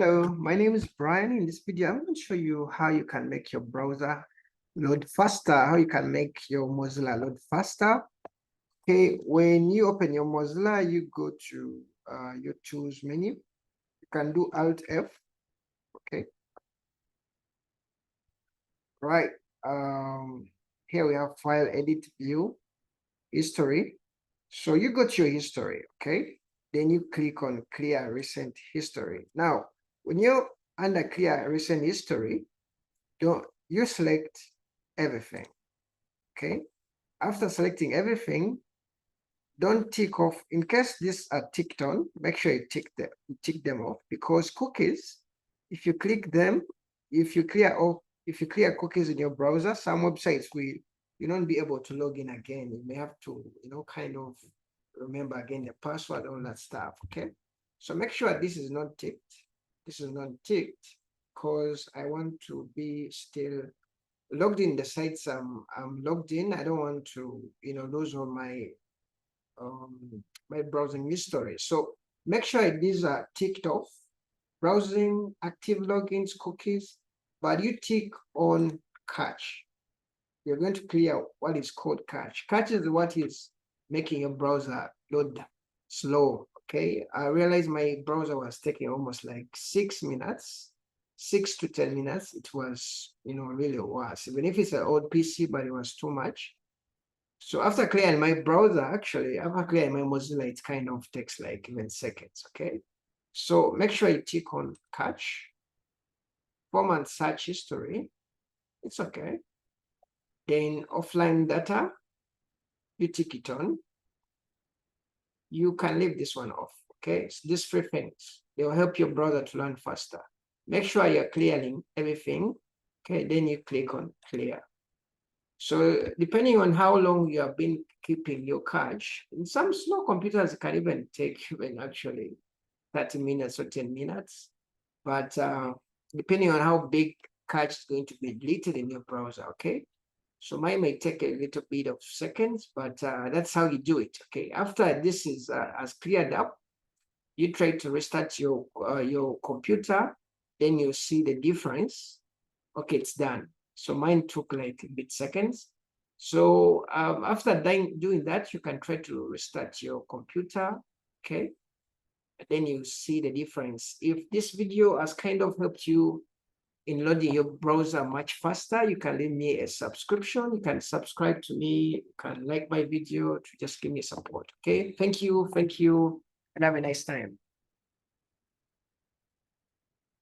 Hello, my name is Brian. In this video, I'm going to show you how you can make your browser load faster, how you can make your Mozilla load faster. Okay, when you open your Mozilla, you go to your tools menu. You can do Alt F. Okay. Right. Here we have File, Edit, View, History. So you go to your history. Okay. Then you click on Clear Recent History. Now, when you're under Clear Recent History, you select everything. Okay. After selecting everything, don't tick off. In case these are ticked on, make sure you tick them off, because cookies, if you click them, if you clear cookies in your browser, some websites you won't be able to log in again. You may have to, kind of remember again the password, all that stuff. Okay. So make sure this is not ticked. This is not ticked because I want to be still logged in the sites I'm logged in. I don't want to, lose all my my browsing history. So make sure these are ticked off. Browsing, active logins, cookies, but you tick on cache. You're going to clear what is called cache. Cache is what is making your browser load slow. Okay, I realized my browser was taking almost like 6 minutes. 6 to 10 minutes. It was, really worse. Even if it's an old PC, but it was too much. So after clearing my browser, actually, after clearing my Mozilla, it kind of takes like even seconds. Okay. So make sure you tick on cache, format search history. It's okay. Then offline data, you tick it on. You can leave this one off. Okay. So these three things, they will help your browser to learn faster. Make sure you're clearing everything. Okay. Then you click on clear. So depending on how long you have been keeping your cache, in some small computers can even take even actually 30 minutes or 10 minutes. But depending on how big cache is going to be deleted in your browser, okay? So mine may take a little bit of seconds, but that's how you do it, okay? After this is has cleared up, you try to restart your computer, then you see the difference. Okay, it's done. So mine took like a bit seconds. So after doing that, you can try to restart your computer, okay? And then you see the difference. If this video has kind of helped you in loading your browser much faster, you can leave me a subscription. You can subscribe to me. You can like my video to just give me support, okay? Thank you, and have a nice time.